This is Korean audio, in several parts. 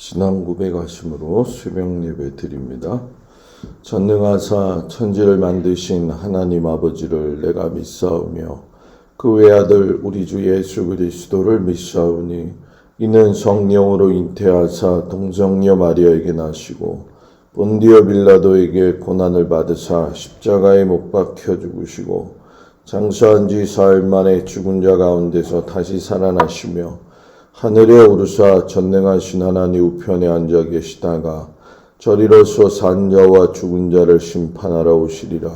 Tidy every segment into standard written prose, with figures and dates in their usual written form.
신앙 고백하심으로 새벽 예배 드립니다. 전능하사 천지를 만드신 하나님 아버지를 내가 믿사오며 그 외아들 우리 주 예수 그리스도를 믿사오니 이는 성령으로 잉태하사 동정녀 마리아에게 나시고 본디오 빌라도에게 고난을 받으사 십자가에 못 박혀 죽으시고 장사한 지 사흘 만에 죽은 자 가운데서 다시 살아나시며 하늘에 오르사 전능하신 하나님 우편에 앉아 계시다가 저리로서 산 자와 죽은 자를 심판하러 오시리라.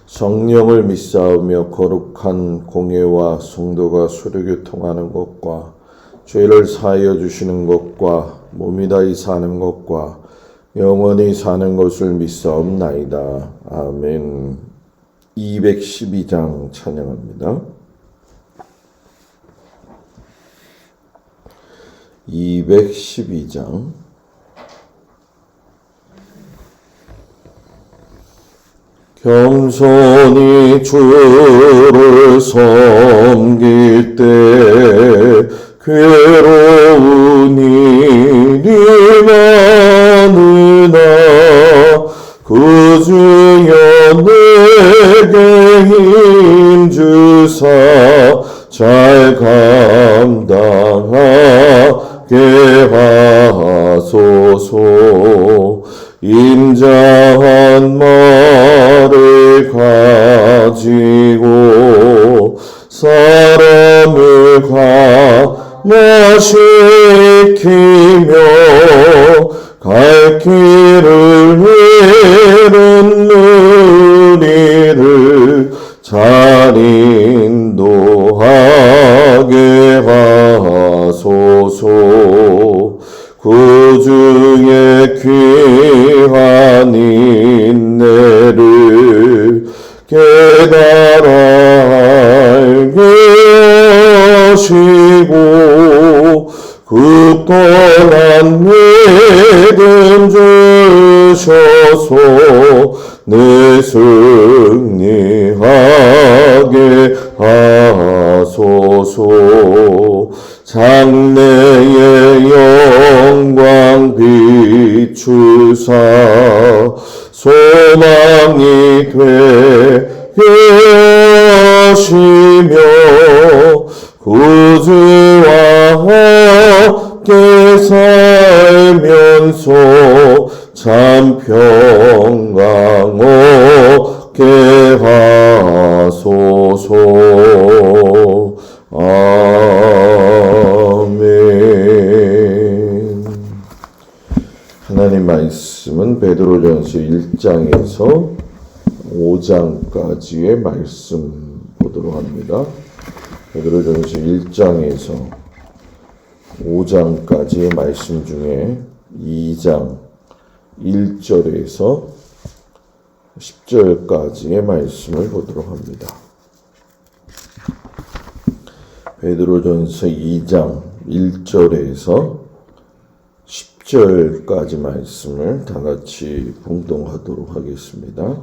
성령을 믿사오며 거룩한 공예와 성도가 서로교통하는 것과 죄를 사하여 주시는 것과 몸이 다히 사는 것과 영원히 사는 것을 믿사옵나이다. 아멘. 212장 찬양합니다. 212장 겸손히 주를 섬길 때 괴로운 일이 많으나 그 주여 내게 힘주사 잘 감당하게 하소서. 인자한 말을 가지고 사람을 감화시키며 갈 길을 잃은 우리를 잘 인도하게 하소서. 구주의 귀한 인내를 깨달아 알게 하시고 굳건한 믿음 주셔서 내 승리하게 하소서. 장래의 영광 비추사 소망이 되게 하시며 구주와 함께 살면서 참 평강 얻게 하소서. 아멘. 하나님 말씀은 베드로전서 1장에서 5장까지의 말씀 보도록 합니다. 베드로전서 1장에서 5장까지의 말씀 중에 2장 1절에서 10절까지의 말씀을 보도록 합니다. 베드로전서 2장 1절에서 10절까지 말씀을 다같이 봉독하도록 하겠습니다.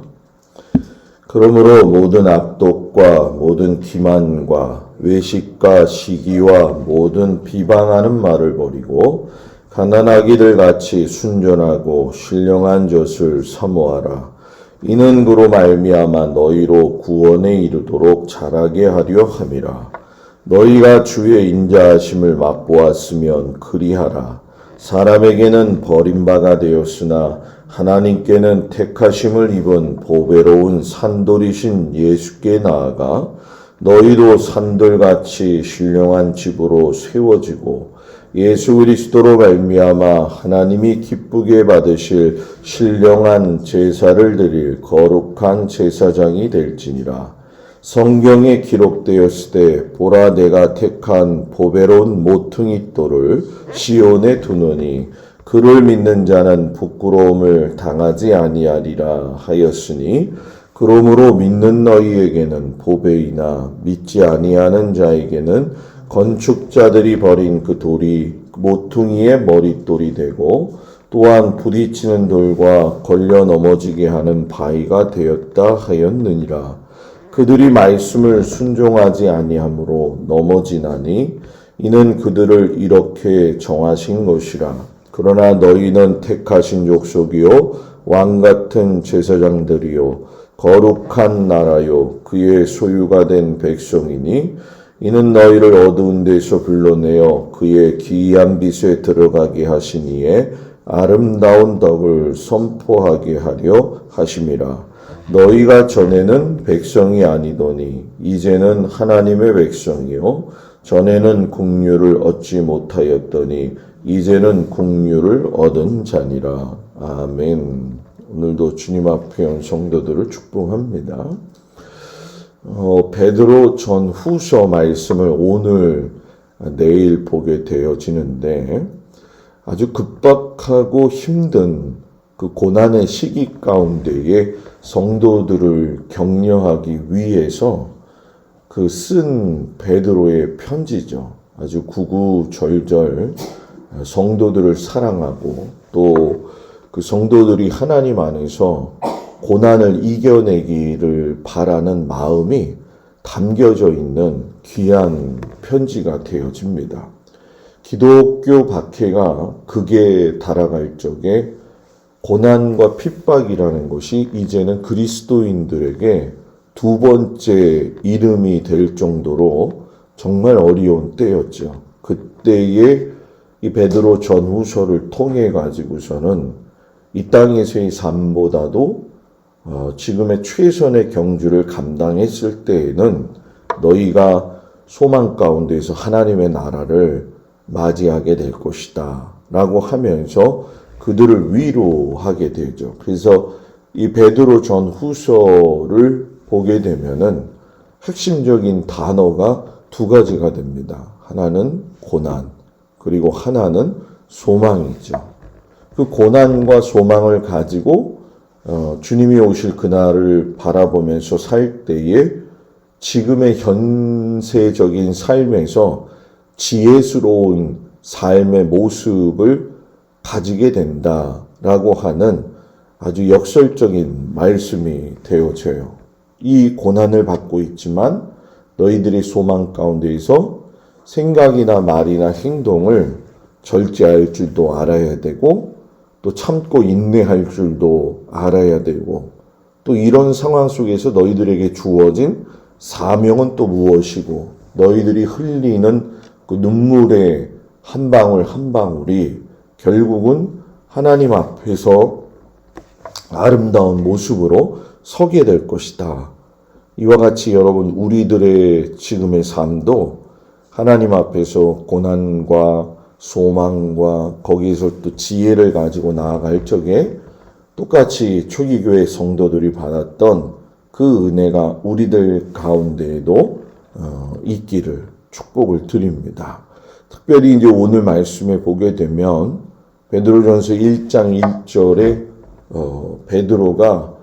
그러므로 모든 악독과 모든 기만과 외식과 시기와 모든 비방하는 말을 버리고 가난하기들 같이 순전하고 신령한 젖을 사모하라. 이는 그로 말미암아 너희로 구원에 이르도록 자라게 하려 함이라. 너희가 주의 인자하심을 맛보았으면 그리하라. 사람에게는 버림바가 되었으나 하나님께는 택하심을 입은 보배로운 산돌이신 예수께 나아가 너희도 산돌같이 신령한 집으로 세워지고 예수 그리스도로 말미암아 하나님이 기쁘게 받으실 신령한 제사를 드릴 거룩한 제사장이 될지니라. 성경에 기록되었을 때 보라 내가 택한 보배로운 모퉁이 돌을 시온에 두노니 그를 믿는 자는 부끄러움을 당하지 아니하리라 하였으니 그러므로 믿는 너희에게는 보배이나 믿지 아니하는 자에게는 건축자들이 버린 그 돌이 모퉁이의 머릿돌이 되고 또한 부딪히는 돌과 걸려 넘어지게 하는 바위가 되었다 하였느니라. 그들이 말씀을 순종하지 아니하므로 넘어지나니 이는 그들을 이렇게 정하신 것이라. 그러나 너희는 택하신 족속이요 왕같은 제사장들이요 거룩한 나라요 그의 소유가 된 백성이니 이는 너희를 어두운 데서 불러내어 그의 기이한 빛에 들어가게 하시니에 아름다운 덕을 선포하게 하려 하심이라. 너희가 전에는 백성이 아니더니 이제는 하나님의 백성이요 전에는 국류를 얻지 못하였더니 이제는 국류를 얻은 자니라. 아멘. 오늘도 주님 앞에 온 성도들을 축복합니다. 베드로 전후서 말씀을 오늘 내일 보게 되어지는데 아주 급박하고 힘든 그 고난의 시기 가운데에 성도들을 격려하기 위해서 그 쓴 베드로의 편지죠. 아주 구구절절 성도들을 사랑하고 또 그 성도들이 하나님 안에서 고난을 이겨내기를 바라는 마음이 담겨져 있는 귀한 편지가 되어집니다. 기독교 박해가 극에 달아갈 적에 고난과 핍박이라는 것이 이제는 그리스도인들에게 두 번째 이름이 될 정도로 정말 어려운 때였죠. 그때에 이 베드로 전후서를 통해 가지고서는 이 땅에서의 삶보다도 지금의 최선의 경주를 감당했을 때에는 너희가 소망 가운데서 하나님의 나라를 맞이하게 될 것이다 라고 하면서 그들을 위로하게 되죠. 그래서 이 베드로 전후서를 보게 되면은 핵심적인 단어가 두 가지가 됩니다. 하나는 고난, 그리고 하나는 소망이죠. 그 고난과 소망을 가지고 주님이 오실 그날을 바라보면서 살 때에 지금의 현세적인 삶에서 지혜스러운 삶의 모습을 가지게 된다라고 하는 아주 역설적인 말씀이 되어져요. 이 고난을 받고 있지만 너희들의 소망 가운데에서 생각이나 말이나 행동을 절제할 줄도 알아야 되고 또 참고 인내할 줄도 알아야 되고 또 이런 상황 속에서 너희들에게 주어진 사명은 또 무엇이고 너희들이 흘리는 그 눈물의 한 방울 한 방울이 결국은 하나님 앞에서 아름다운 모습으로 서게 될 것이다. 이와 같이 여러분 우리들의 지금의 삶도 하나님 앞에서 고난과 소망과 거기에서 또 지혜를 가지고 나아갈 적에 똑같이 초기교회 성도들이 받았던 그 은혜가 우리들 가운데에도 있기를 축복을 드립니다. 특별히 이제 오늘 말씀에 보게 되면 베드로전서 1장 1절에 베드로가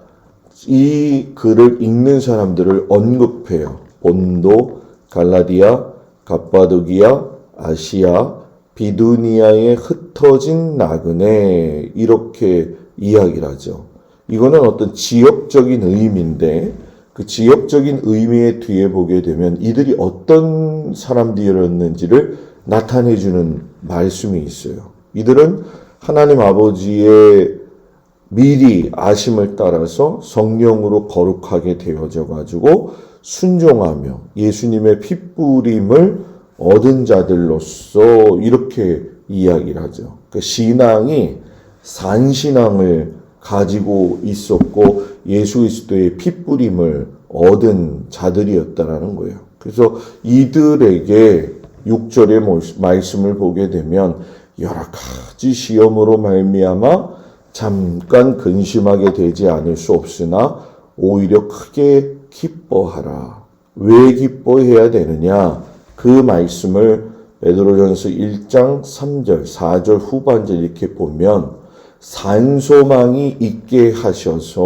이 글을 읽는 사람들을 언급해요. 본도, 갈라디아, 갑바도기아, 아시아, 비두니아에 흩어진 나그네 이렇게 이야기를 하죠. 이거는 어떤 지역적인 의미인데 그 지역적인 의미의 뒤에 보게 되면 이들이 어떤 사람들이었는지를 나타내주는 말씀이 있어요. 이들은 하나님 아버지의 미리 아심을 따라서 성령으로 거룩하게 되어져 가지고 순종하며 예수님의 핏부림을 얻은 자들로서 이렇게 이야기를 하죠. 그 신앙이 산신앙을 가지고 있었고 예수 그리스도의 핏부림을 얻은 자들이었다라는 거예요. 그래서 이들에게 6절의 말씀을 보게 되면 여러 가지 시험으로 말미암아 잠깐 근심하게 되지 않을 수 없으나 오히려 크게 기뻐하라. 왜 기뻐해야 되느냐? 그 말씀을 베드로전서 1장 3절, 4절 후반절 이렇게 보면 산소망이 있게 하셔서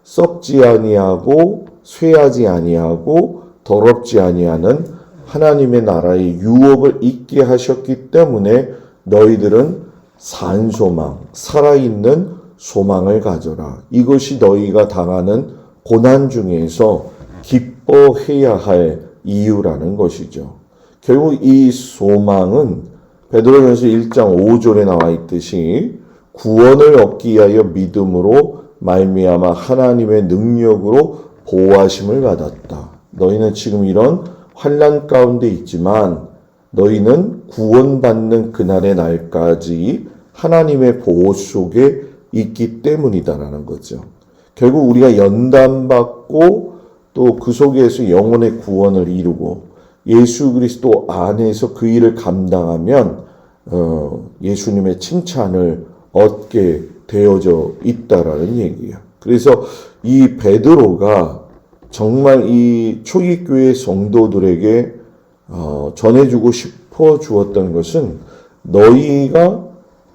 썩지 아니하고 쇠하지 아니하고 더럽지 아니하는 하나님의 나라의 유업을 있게 하셨기 때문에 너희들은 산소망, 살아있는 소망을 가져라. 이것이 너희가 당하는 고난 중에서 기뻐해야 할 이유라는 것이죠. 결국 이 소망은 베드로전서 1장 5절에 나와 있듯이 구원을 얻기 위하여 믿음으로 말미암아 하나님의 능력으로 보호하심을 받았다. 너희는 지금 이런 환난 가운데 있지만 너희는 구원받는 그날의 날까지 하나님의 보호 속에 있기 때문이다라는 거죠. 결국 우리가 연단받고 또 그 속에서 영혼의 구원을 이루고 예수 그리스도 안에서 그 일을 감당하면 예수님의 칭찬을 얻게 되어져 있다라는 얘기예요. 그래서 이 베드로가 정말 이 초기교회 성도들에게 전해주고 싶어 주었던 것은 너희가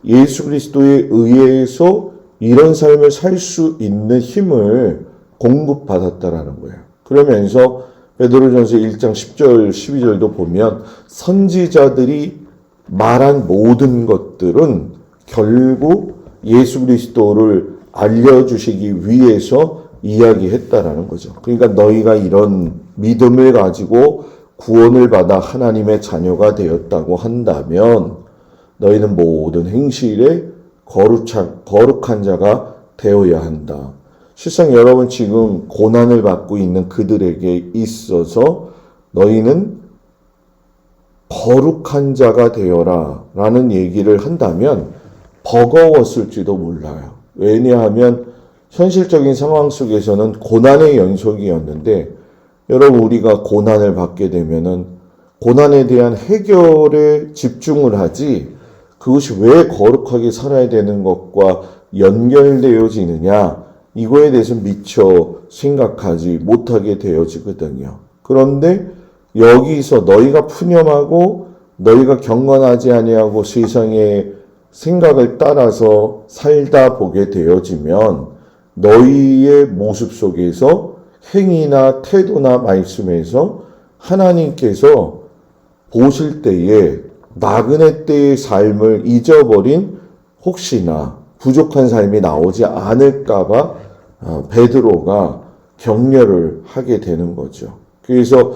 예수 그리스도에 의해서 이런 삶을 살 수 있는 힘을 공급받았다라는 거예요. 그러면서 베드로전서 1장 10절 12절도 보면 선지자들이 말한 모든 것들은 결국 예수 그리스도를 알려주시기 위해서 이야기했다라는 거죠. 그러니까 너희가 이런 믿음을 가지고 구원을 받아 하나님의 자녀가 되었다고 한다면 너희는 모든 행실에 거룩한 자가 되어야 한다. 실상 여러분 지금 고난을 받고 있는 그들에게 있어서 너희는 거룩한 자가 되어라 라는 얘기를 한다면 버거웠을지도 몰라요. 왜냐하면 현실적인 상황 속에서는 고난의 연속이었는데 여러분 우리가 고난을 받게 되면은 고난에 대한 해결에 집중을 하지 그것이 왜 거룩하게 살아야 되는 것과 연결되어지느냐 이거에 대해서 미처 생각하지 못하게 되어지거든요. 그런데 여기서 너희가 푸념하고 너희가 경건하지 아니하고 세상의 생각을 따라서 살다 보게 되어지면 너희의 모습 속에서 행위나 태도나 말씀에서 하나님께서 보실 때에 나그네 때의 삶을 잊어버린 혹시나 부족한 삶이 나오지 않을까봐 베드로가 격려를 하게 되는 거죠. 그래서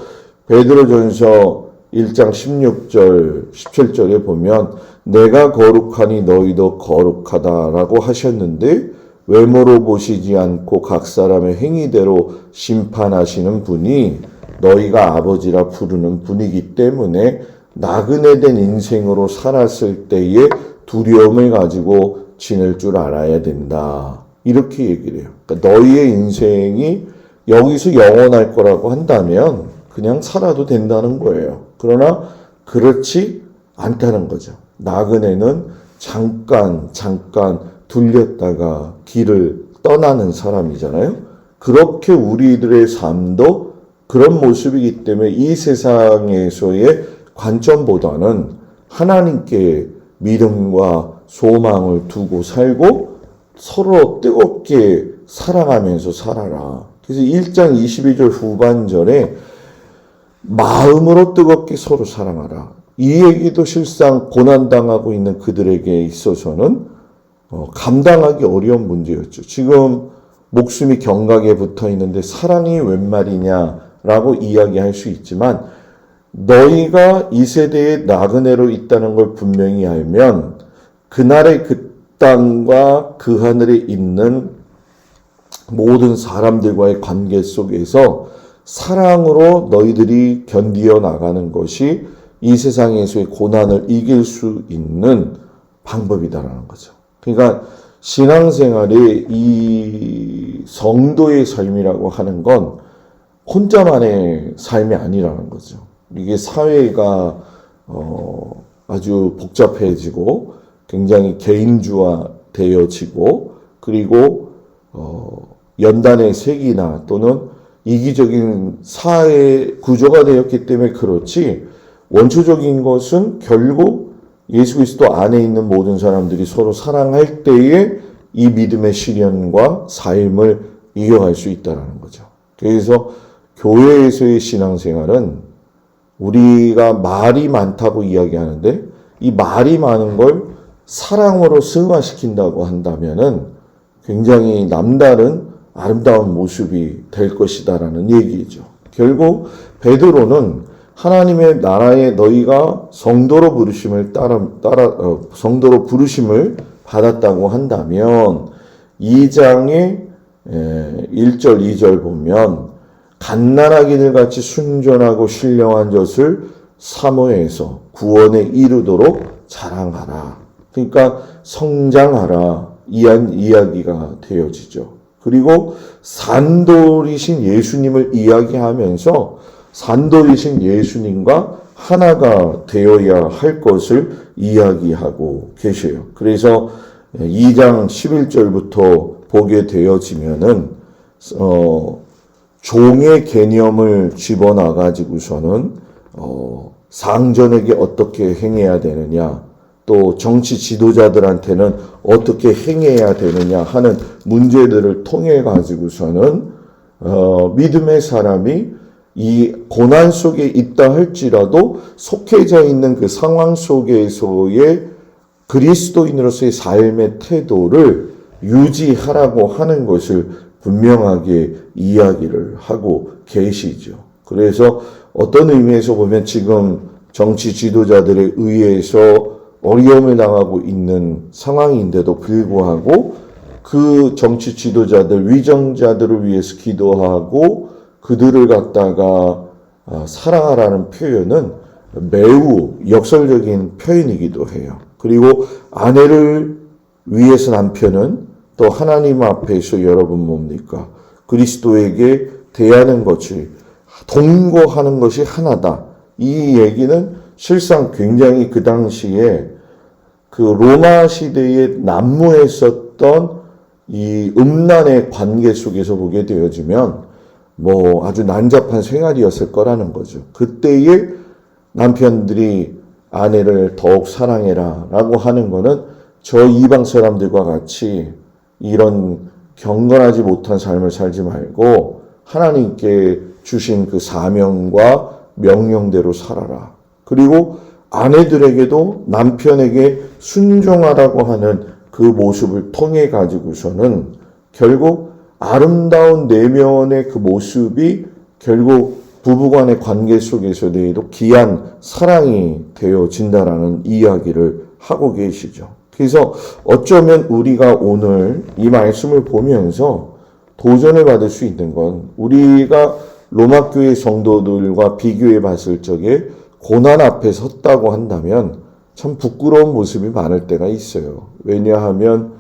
베드로전서 1장 16절 17절에 보면 내가 거룩하니 너희도 거룩하다라고 하셨는데 외모로 보시지 않고 각 사람의 행위대로 심판하시는 분이 너희가 아버지라 부르는 분이기 때문에 나그네된 인생으로 살았을 때의 두려움을 가지고 지낼 줄 알아야 된다. 이렇게 얘기를 해요. 그러니까 너희의 인생이 여기서 영원할 거라고 한다면 그냥 살아도 된다는 거예요. 그러나 그렇지 않다는 거죠. 나그네는 잠깐 둘렸다가 길을 떠나는 사람이잖아요. 그렇게 우리들의 삶도 그런 모습이기 때문에 이 세상에서의 관점보다는 하나님께 믿음과 소망을 두고 살고 서로 뜨겁게 사랑하면서 살아라. 그래서 1장 22절 후반절에 마음으로 뜨겁게 서로 사랑하라. 이 얘기도 실상 고난당하고 있는 그들에게 있어서는 감당하기 어려운 문제였죠. 지금 목숨이 경각에 붙어 있는데 사랑이 웬 말이냐라고 이야기할 수 있지만 너희가 이 세대의 나그네로 있다는 걸 분명히 알면 그날의 그 땅과 그 하늘에 있는 모든 사람들과의 관계 속에서 사랑으로 너희들이 견디어 나가는 것이 이 세상에서의 고난을 이길 수 있는 방법이다라는 거죠. 그러니까 신앙생활이 이 성도의 삶이라고 하는 건 혼자만의 삶이 아니라는 거죠. 이게 사회가 아주 복잡해지고 굉장히 개인주화 되어지고 그리고 연단의 색이나 또는 이기적인 사회 구조가 되었기 때문에 그렇지 원초적인 것은 결국 예수 그리스도 안에 있는 모든 사람들이 서로 사랑할 때에 이 믿음의 시련과 삶을 이겨갈 수 있다는 거죠. 그래서 교회에서의 신앙생활은 우리가 말이 많다고 이야기하는데 이 말이 많은 걸 사랑으로 승화시킨다고 한다면은 굉장히 남다른 아름다운 모습이 될 것이다라는 얘기죠. 결국 베드로는 하나님의 나라에 너희가 성도로 부르심을 성도로 부르심을 받았다고 한다면 2장의 1절, 2절 보면 갓난아기들 같이 순전하고 신령한 젖을 사모해서 구원에 이르도록 자랑하라. 그러니까 성장하라. 이야기가 되어지죠. 그리고 산돌이신 예수님을 이야기하면서 산돌이신 예수님과 하나가 되어야 할 것을 이야기하고 계셔요. 그래서 2장 11절부터 보게 되어지면은 종의 개념을 집어넣어 가지고서는 상전에게 어떻게 행해야 되느냐, 또 정치 지도자들한테는 어떻게 행해야 되느냐 하는 문제들을 통해 가지고서는 믿음의 사람이 이 고난 속에 있다 할지라도 속해져 있는 그 상황 속에서의 그리스도인으로서의 삶의 태도를 유지하라고 하는 것을 분명하게 이야기를 하고 계시죠. 그래서 어떤 의미에서 보면 지금 정치 지도자들에 의해서 어려움을 당하고 있는 상황인데도 불구하고 그 정치 지도자들, 위정자들을 위해서 기도하고 그들을 갖다가 사랑하라는 표현은 매우 역설적인 표현이기도 해요. 그리고 아내를 위해서 남편은 또 하나님 앞에서 여러분 뭡니까? 그리스도에게 대하는 것이 동거하는 것이 하나다. 이 얘기는 실상 굉장히 그 당시에 그 로마 시대에 난무했었던 이 음란의 관계 속에서 보게 되어지면 아주 난잡한 생활이었을 거라는 거죠. 그때의 남편들이 아내를 더욱 사랑해라 라고 하는 거는 저 이방 사람들과 같이 이런 경건하지 못한 삶을 살지 말고 하나님께 주신 그 사명과 명령대로 살아라. 그리고 아내들에게도 남편에게 순종하라고 하는 그 모습을 통해 가지고서는 결국 아름다운 내면의 그 모습이 결국 부부간의 관계 속에서도 귀한 사랑이 되어진다라는 이야기를 하고 계시죠. 그래서 어쩌면 우리가 오늘 이 말씀을 보면서 도전을 받을 수 있는 건 우리가 로마 교회 성도들과 비교해 봤을 적에 고난 앞에 섰다고 한다면 참 부끄러운 모습이 많을 때가 있어요. 왜냐하면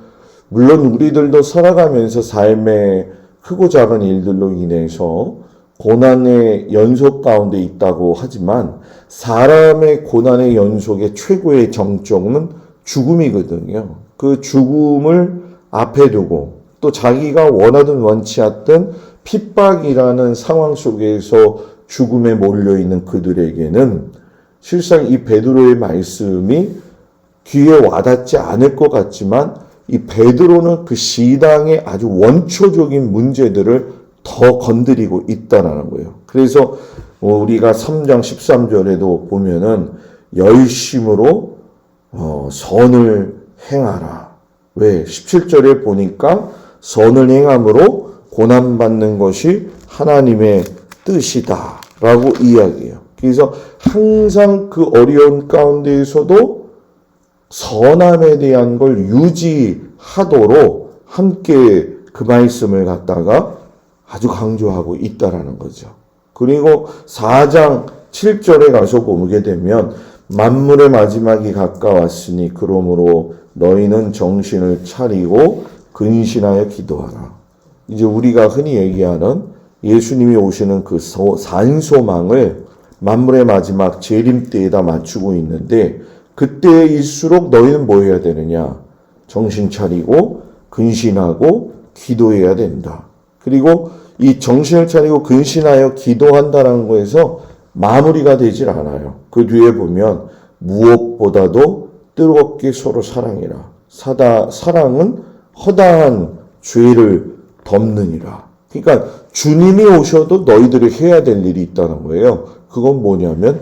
물론 우리들도 살아가면서 삶의 크고 작은 일들로 인해서 고난의 연속 가운데 있다고 하지만 사람의 고난의 연속의 최고의 정점은 죽음이거든요. 그 죽음을 앞에 두고 또 자기가 원하든 원치 않든 핍박이라는 상황 속에서 죽음에 몰려있는 그들에게는 실상 이 베드로의 말씀이 귀에 와닿지 않을 것 같지만 이 베드로는 그 시당의 아주 원초적인 문제들을 더 건드리고 있다는 거예요. 그래서 우리가 3장 13절에도 보면은 열심으로 선을 행하라. 왜? 17절에 보니까 선을 행함으로 고난받는 것이 하나님의 뜻이다 라고 이야기해요. 그래서 항상 그 어려운 가운데에서도 선함에 대한 걸 유지하도록 함께 그 말씀을 갖다가 아주 강조하고 있다라는 거죠. 그리고 4장 7절에 가서 보게 되면 만물의 마지막이 가까웠으니 그러므로 너희는 정신을 차리고 근신하여 기도하라. 이제 우리가 흔히 얘기하는 예수님이 오시는 그 산소망을 만물의 마지막 재림 때에다 맞추고 있는데 그때일수록 너희는 뭐 해야 되느냐? 정신 차리고 근신하고 기도해야 된다. 그리고 이 정신을 차리고 근신하여 기도한다는 거에서 마무리가 되질 않아요. 그 뒤에 보면 무엇보다도 뜨겁게 서로 사랑해라. 사랑은 허다한 죄를 덮느니라. 그러니까 주님이 오셔도 너희들이 해야 될 일이 있다는 거예요. 그건 뭐냐면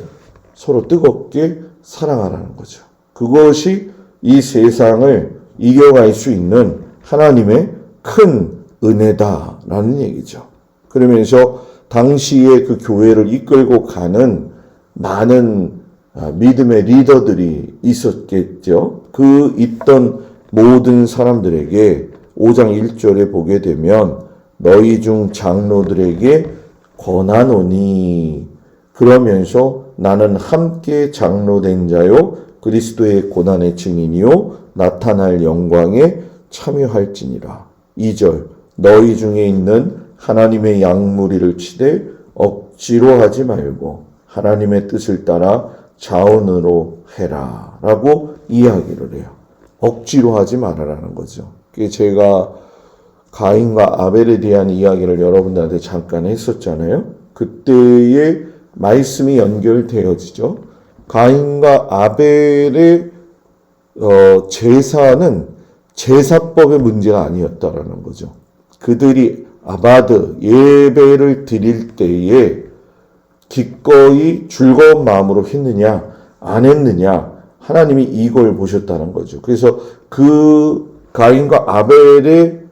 서로 뜨겁게 사랑하라는 거죠. 그것이 이 세상을 이겨갈 수 있는 하나님의 큰 은혜다라는 얘기죠. 그러면서 당시에 그 교회를 이끌고 가는 많은 믿음의 리더들이 있었겠죠. 그 있던 모든 사람들에게 5장 1절에 보게 되면 너희 중 장로들에게 권하노니 그러면서 나는 함께 장로된 자요 그리스도의 고난의 증인이요 나타날 영광에 참여할지니라. 2절 너희 중에 있는 하나님의 양무리를 치되 억지로 하지 말고 하나님의 뜻을 따라 자원으로 해라 라고 이야기를 해요. 억지로 하지 말아라는 거죠. 제가 가인과 아벨에 대한 이야기를 여러분들한테 잠깐 했었잖아요. 그때의 말씀이 연결되어지죠. 가인과 아벨의 제사는 제사법의 문제가 아니었다라는 거죠. 그들이 아바드 예배를 드릴 때에 기꺼이 즐거운 마음으로 했느냐 안 했느냐 하나님이 이걸 보셨다는 거죠. 그래서 그 가인과 아벨의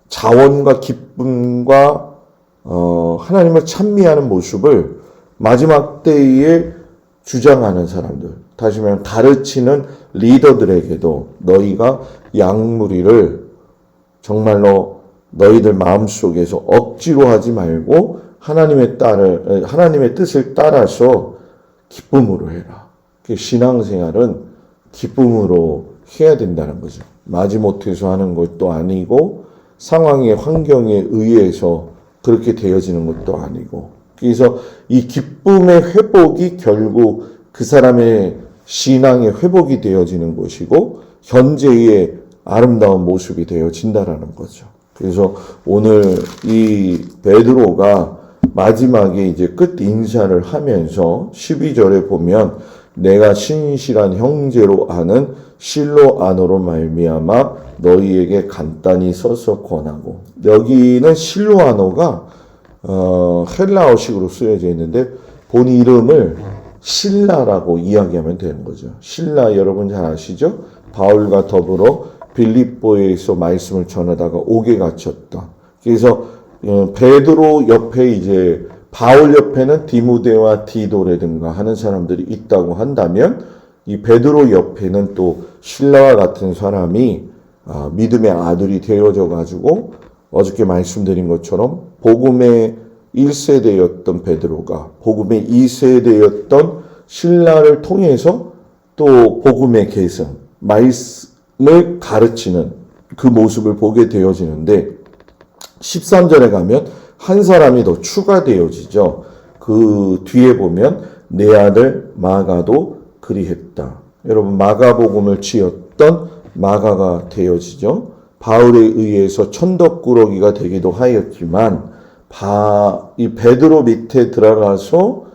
자원과 기쁨과 하나님을 찬미하는 모습을 마지막 때에 주장하는 사람들, 다시 말하면 가르치는 리더들에게도 너희가 양무리를 정말로 너희들 마음속에서 억지로 하지 말고 하나님의 뜻을 따라서 기쁨으로 해라. 신앙생활은 기쁨으로 해야 된다는 거죠. 마지못해서 하는 것도 아니고 상황의 환경에 의해서 그렇게 되어지는 것도 아니고 그래서 이 기쁨의 회복이 결국 그 사람의 신앙의 회복이 되어지는 것이고 현재의 아름다운 모습이 되어진다라는 거죠. 그래서 오늘 이 베드로가 마지막에 이제 끝 인사를 하면서 12절에 보면 내가 신실한 형제로 아는 실로아노로 말미암아 너희에게 간단히 써서 권하고 여기는 실로아노가 헬라어식으로 쓰여져 있는데 본 이름을 실라라고 이야기하면 되는 거죠. 실라 여러분 잘 아시죠? 바울과 더불어 빌립보에서 말씀을 전하다가 옥에 갇혔다. 그래서 베드로 옆에 이제 바울 옆에는 디모데와 디도라든가 하는 사람들이 있다고 한다면 이 베드로 옆에는 또 실라와 같은 사람이 믿음의 아들이 되어져 가지고 어저께 말씀드린 것처럼 복음의 1세대였던 베드로가 복음의 2세대였던 실라를 통해서 또 복음의 계승, 말씀을 가르치는 그 모습을 보게 되어지는데 13절에 가면 한 사람이 더 추가되어지죠. 그 뒤에 보면 내 아들 마가도 그리했다. 여러분 마가복음을 지었던 마가가 되어지죠. 바울에 의해서 천덕꾸러기가 되기도 하였지만 이 베드로 밑에 들어가서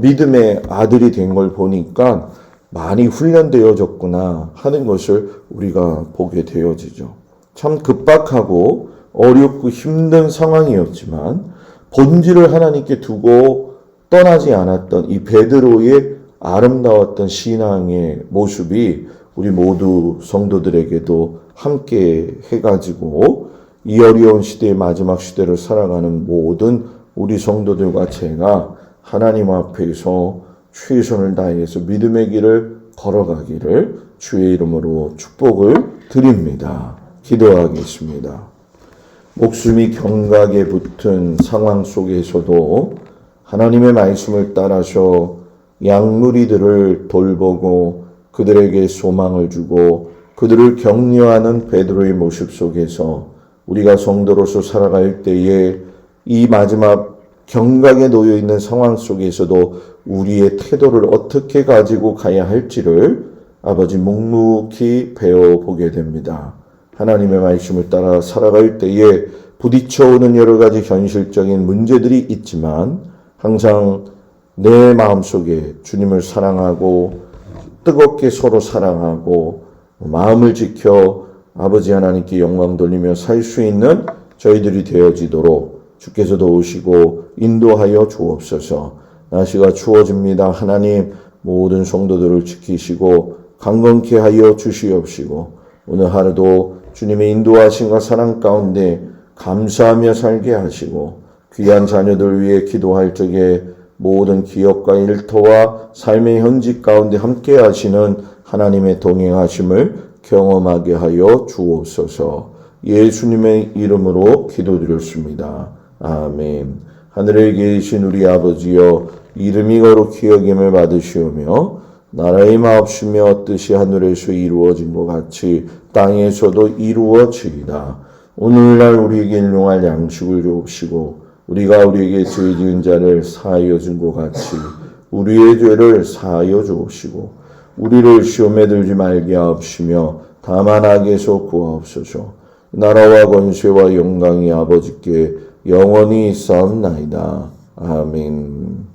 믿음의 아들이 된 걸 보니까 많이 훈련되어졌구나 하는 것을 우리가 보게 되어지죠. 참 급박하고 어렵고 힘든 상황이었지만 본질을 하나님께 두고 떠나지 않았던 이 베드로의 아름다웠던 신앙의 모습이 우리 모두 성도들에게도 함께 해가지고 이 어려운 시대의 마지막 시대를 살아가는 모든 우리 성도들과 제가 하나님 앞에서 최선을 다해서 믿음의 길을 걸어가기를 주의 이름으로 축복을 드립니다. 기도하겠습니다. 목숨이 경각에 붙은 상황 속에서도 하나님의 말씀을 따라서 양무리들을 돌보고 그들에게 소망을 주고 그들을 격려하는 베드로의 모습 속에서 우리가 성도로서 살아갈 때에 이 마지막 경각에 놓여 있는 상황 속에서도 우리의 태도를 어떻게 가지고 가야 할지를 아버지 묵묵히 배워보게 됩니다. 하나님의 말씀을 따라 살아갈 때에 부딪혀오는 여러 가지 현실적인 문제들이 있지만 항상 내 마음속에 주님을 사랑하고 뜨겁게 서로 사랑하고 마음을 지켜 아버지 하나님께 영광 돌리며 살 수 있는 저희들이 되어지도록 주께서도 오시고 인도하여 주옵소서. 날씨가 추워집니다. 하나님 모든 성도들을 지키시고 강건케 하여 주시옵시고 오늘 하루도 주님의 인도하심과 사랑 가운데 감사하며 살게 하시고 귀한 자녀들 위해 기도할 적에 모든 기업과 일터와 삶의 현직 가운데 함께 하시는 하나님의 동행하심을 경험하게 하여 주옵소서. 예수님의 이름으로 기도드렸습니다. 아멘. 하늘에 계신 우리 아버지여, 이름이 거룩히 여김을 받으시오며 나라의 마옵시며 뜻이 하늘에서 이루어진 것 같이 땅에서도 이루어지이다. 오늘날 우리에게 일용할 양식을 주옵시고 우리가 우리에게 죄 지은 자를 사하여 준 것 같이 우리의 죄를 사하여 주옵시고 우리를 시험에 들지 말게 하옵시며 다만 악에서 구하옵소서. 나라와 권세와 영광이 아버지께 영원히 있사옵나이다. 아멘.